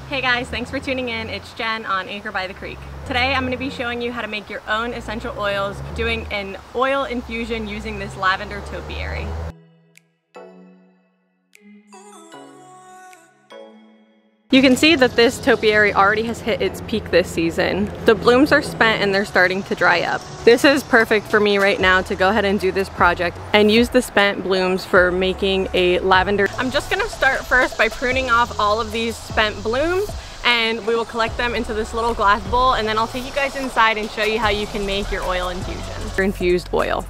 Hey guys, thanks for tuning in. It's Jen on Acre by the Creek. Today I'm going to be showing you how to make your own essential oils doing an oil infusion using this lavender topiary. You can see that this topiary already has hit its peak this season. The blooms are spent and they're starting to dry up. This is perfect for me right now to go ahead and do this project and use the spent blooms for making a lavender. I'm just gonna start first by pruning off all of these spent blooms, and we will collect them into this little glass bowl, and then I'll take you guys inside and show you how you can make your oil infusion, your infused oil.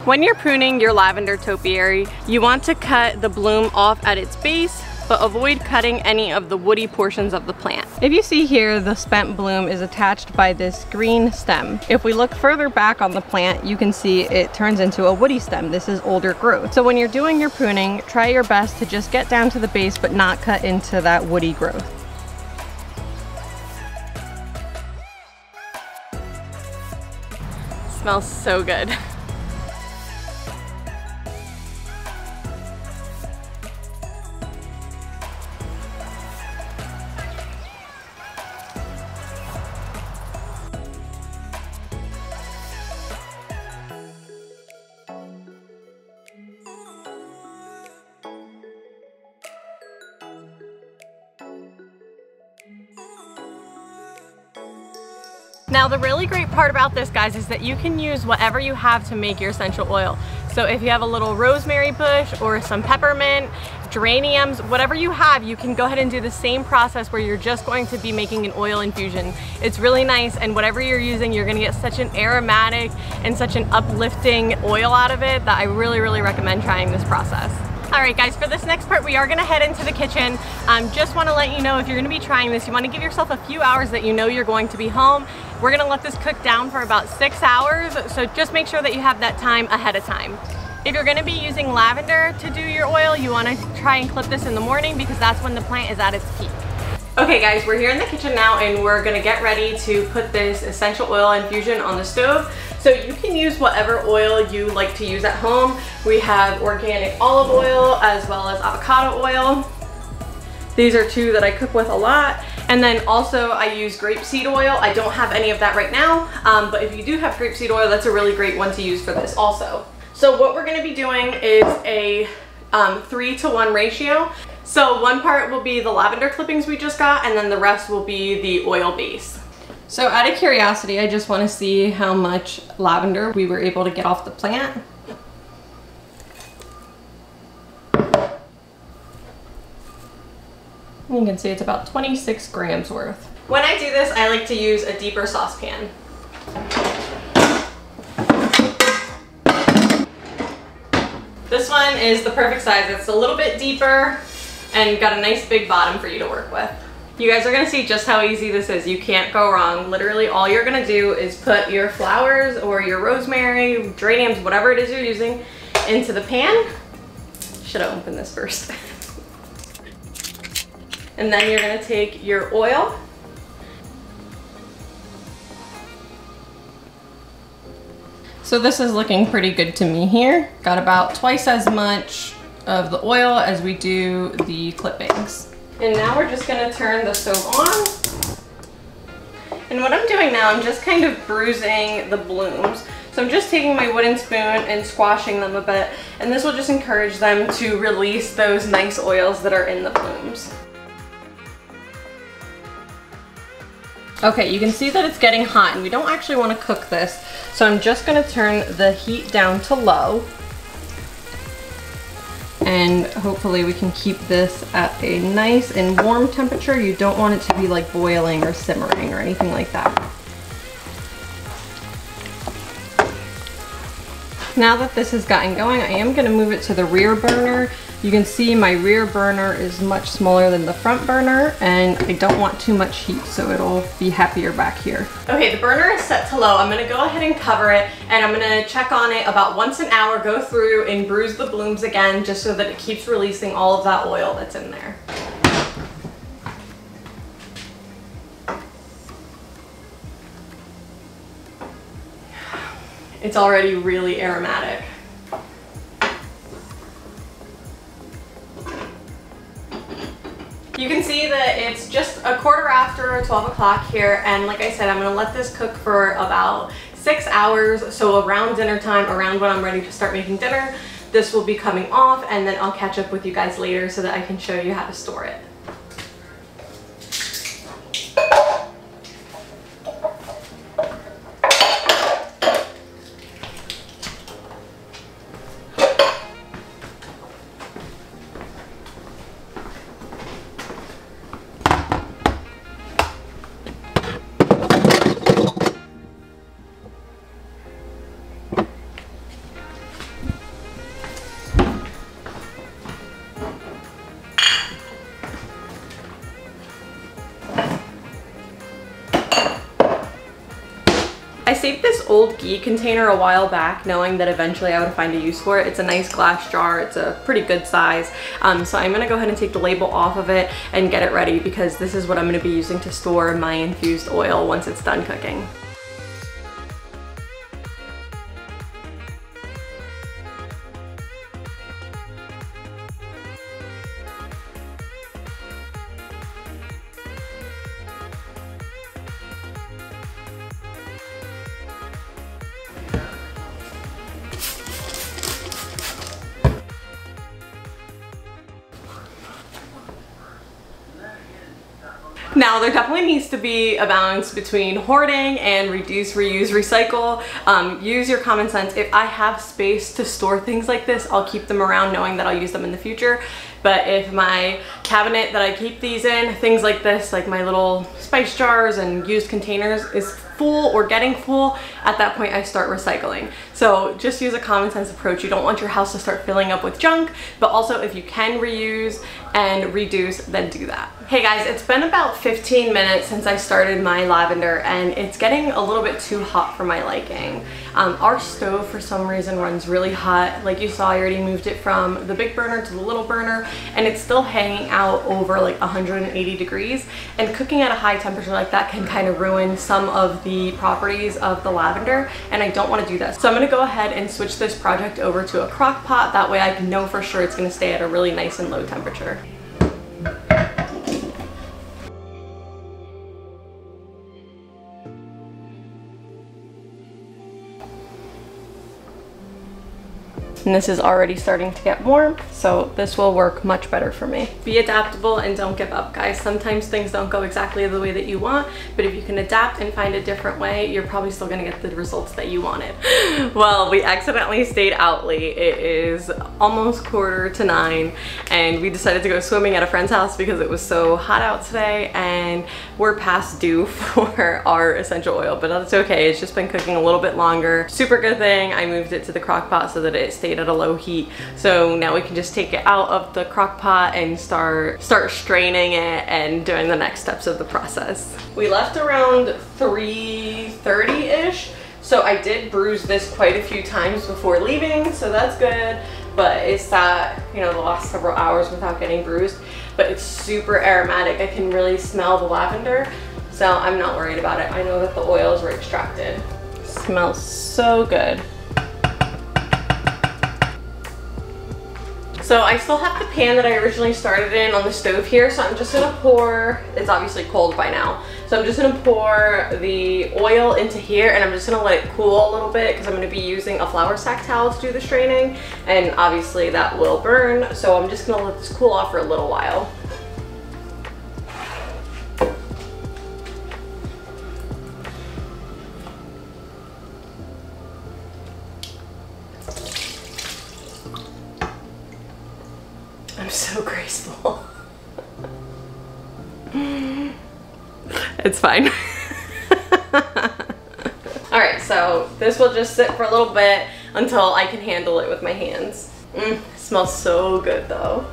When you're pruning your lavender topiary, you want to cut the bloom off at its base, but avoid cutting any of the woody portions of the plant. If you see here, the spent bloom is attached by this green stem. If we look further back on the plant, you can see it turns into a woody stem. This is older growth. So when you're doing your pruning, try your best to just get down to the base, but not cut into that woody growth. Smells so good. Now the really great part about this, guys, is that you can use whatever you have to make your essential oil. So if you have a little rosemary bush or some peppermint, geraniums, whatever you have, you can go ahead and do the same process where you're just going to be making an oil infusion. It's really nice, and whatever you're using, you're gonna get such an aromatic and such an uplifting oil out of it that I really recommend trying this process. Alright guys, for this next part we are going to head into the kitchen. Just want to let you know, if you're going to be trying this, you want to give yourself a few hours that you know you're going to be home. We're going to let this cook down for about 6 hours, so just make sure that you have that time ahead of time. If you're going to be using lavender to do your oil, you want to try and clip this in the morning because that's when the plant is at its peak. Okay guys, we're here in the kitchen now and we're going to get ready to put this essential oil infusion on the stove. So you can use whatever oil you like to use at home. We have organic olive oil as well as avocado oil. These are two that I cook with a lot. And then also I use grapeseed oil. I don't have any of that right now, but if you do have grapeseed oil, that's a really great one to use for this also. So what we're gonna be doing is a 3-to-1 ratio. So one part will be the lavender clippings we just got, and then the rest will be the oil base. So out of curiosity, I just want to see how much lavender we were able to get off the plant. You can see it's about 26 grams worth. When I do this, I like to use a deeper saucepan. This one is the perfect size. It's a little bit deeper and got a nice big bottom for you to work with. You guys are gonna see just how easy this is. You can't go wrong. Literally all you're gonna do is put your flowers or your rosemary, geraniums, whatever it is you're using, into the pan. Should have opened this first. And then you're gonna take your oil. So this is looking pretty good to me here. Got about twice as much of the oil as we do the clippings. And now we're just gonna turn the stove on. And what I'm doing now, I'm just kind of bruising the blooms. So I'm just taking my wooden spoon and squashing them a bit, and this will just encourage them to release those nice oils that are in the blooms. Okay, you can see that it's getting hot, and we don't actually want to cook this. So I'm just gonna turn the heat down to low. And hopefully we can keep this at a nice and warm temperature. You don't want it to be like boiling or simmering or anything like that. Now that this has gotten going, I am going to move it to the rear burner. You can see my rear burner is much smaller than the front burner, and I don't want too much heat, so it'll be happier back here. Okay, the burner is set to low. I'm gonna go ahead and cover it, and I'm gonna check on it about once an hour, go through and bruise the blooms again, just so that it keeps releasing all of that oil that's in there. It's already really aromatic. You can see that it's just a quarter after 12 o'clock here, and like I said, I'm gonna let this cook for about 6 hours, so around dinner time, around when I'm ready to start making dinner, this will be coming off, and then I'll catch up with you guys later so that I can show you how to store it. I saved this old ghee container a while back knowing that eventually I would find a use for it. It's a nice glass jar, it's a pretty good size. So I'm gonna go ahead and take the label off of it and get it ready because this is what I'm gonna be using to store my infused oil once it's done cooking. Now, there definitely needs to be a balance between hoarding and reduce, reuse, recycle. Use your common sense. If I have space to store things like this, I'll keep them around knowing that I'll use them in the future. But if my cabinet that I keep these in, things like this, like my little spice jars and used containers, is full or getting full, at that point I start recycling. So just use a common sense approach. You don't want your house to start filling up with junk, but also if you can reuse and reduce, then do that. Hey guys, it's been about 15 minutes since I started my lavender and it's getting a little bit too hot for my liking. Our stove for some reason runs really hot. Like you saw, I already moved it from the big burner to the little burner and it's still hanging out over like 180 degrees, and cooking at a high temperature like that can kind of ruin some of the properties of the lavender, and I don't want to do that. So I'm going to go ahead and switch this project over to a crock pot. That way I can know for sure it's going to stay at a really nice and low temperature. And this is already starting to get warm, so this will work much better for me. Be adaptable and don't give up, guys. Sometimes things don't go exactly the way that you want, but if you can adapt and find a different way, you're probably still gonna get the results that you wanted. Well, we accidentally stayed out late. It is almost 8:45, and we decided to go swimming at a friend's house because it was so hot out today, and we're past due for our essential oil, but that's okay. It's just been cooking a little bit longer. Super good thing I moved it to the crock pot so that it stayed at a low heat, so now we can just take it out of the crock pot and start straining it and doing the next steps of the process. We left around 3:30-ish, so I did bruise this quite a few times before leaving, so that's good, but it's that, you know, the last several hours without getting bruised. But it's super aromatic. I can really smell the lavender, so I'm not worried about it. I know that the oils were extracted. It smells so good. So I still have the pan that I originally started in on the stove here, so I'm just gonna pour, it's obviously cold by now, so I'm just gonna pour the oil into here and I'm just gonna let it cool a little bit because I'm gonna be using a flour sack towel to do the straining, and obviously that will burn, so I'm just gonna let this cool off for a little while. I'm so graceful. It's fine. Alright, so this will just sit for a little bit until I can handle it with my hands. It smells so good though.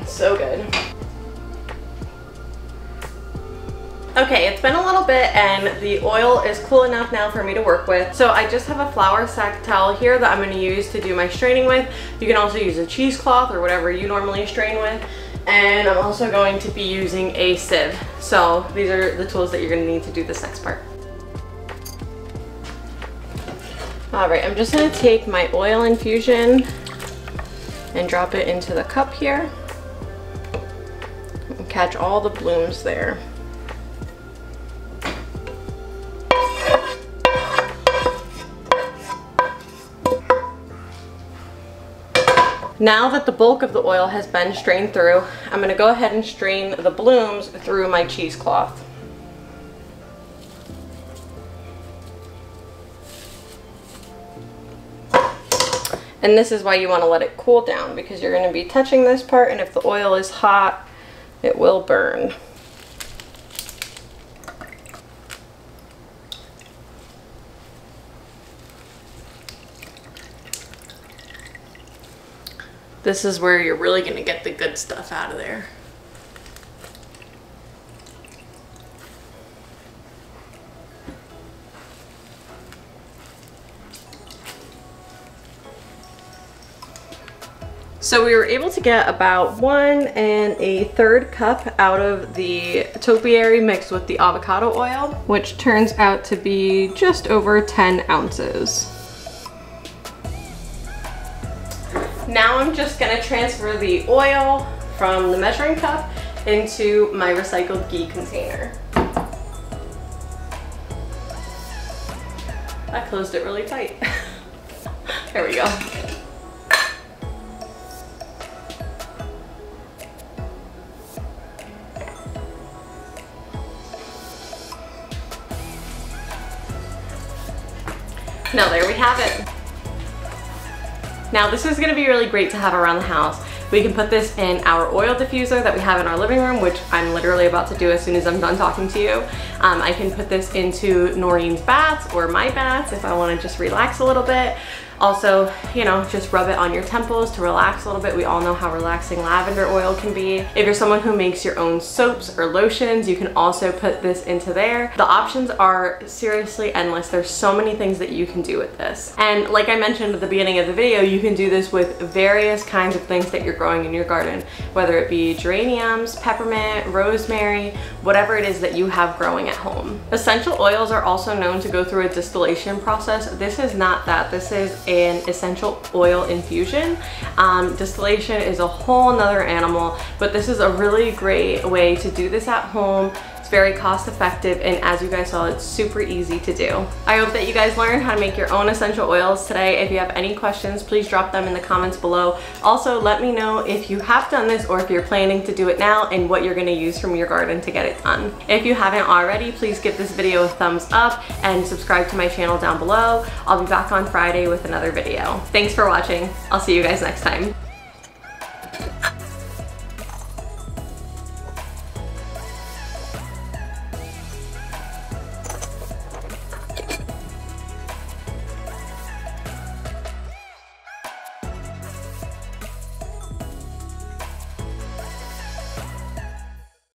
So good. Okay, it's been a little bit and the oil is cool enough now for me to work with. So I just have a flour sack towel here that I'm going to use to do my straining with. You can also use a cheesecloth or whatever you normally strain with. And I'm also going to be using a sieve. So these are the tools that you're going to need to do this next part. Alright, I'm just going to take my oil infusion and drop it into the cup here and catch all the blooms there. Now that the bulk of the oil has been strained through, I'm going to go ahead and strain the blooms through my cheesecloth. And this is why you want to let it cool down, because you're going to be touching this part, and if the oil is hot, it will burn. This is where you're really going to get the good stuff out of there. So we were able to get about 1 1/3 cup out of the topiary mixed with the avocado oil, which turns out to be just over 10 ounces. Now I'm just going to transfer the oil from the measuring cup into my recycled ghee container. I closed it really tight. There we go. Now there we have it. Now this is going to be really great to have around the house. We can put this in our oil diffuser that we have in our living room, which I'm literally about to do as soon as I'm done talking to you. I can put this into Noreen's baths or my baths if I want to just relax a little bit. Also, you know, just rub it on your temples to relax a little bit. We all know how relaxing lavender oil can be. If you're someone who makes your own soaps or lotions, you can also put this into there. The options are seriously endless. There's so many things that you can do with this. And like I mentioned at the beginning of the video, you can do this with various kinds of things that you're growing in your garden, whether it be geraniums, peppermint, rosemary, whatever it is that you have growing at home. Essential oils are also known to go through a distillation process. This is not that. This is an essential oil infusion. Distillation is a whole nother animal, but this is a really great way to do this at home. It's very cost effective, and as you guys saw, it's super easy to do. I hope that you guys learned how to make your own essential oils today. If you have any questions, please drop them in the comments below. Also, let me know if you have done this or if you're planning to do it now and what you're going to use from your garden to get it done. If you haven't already, please give this video a thumbs up and subscribe to my channel down below. I'll be back on Friday with another video. Thanks for watching. I'll see you guys next time.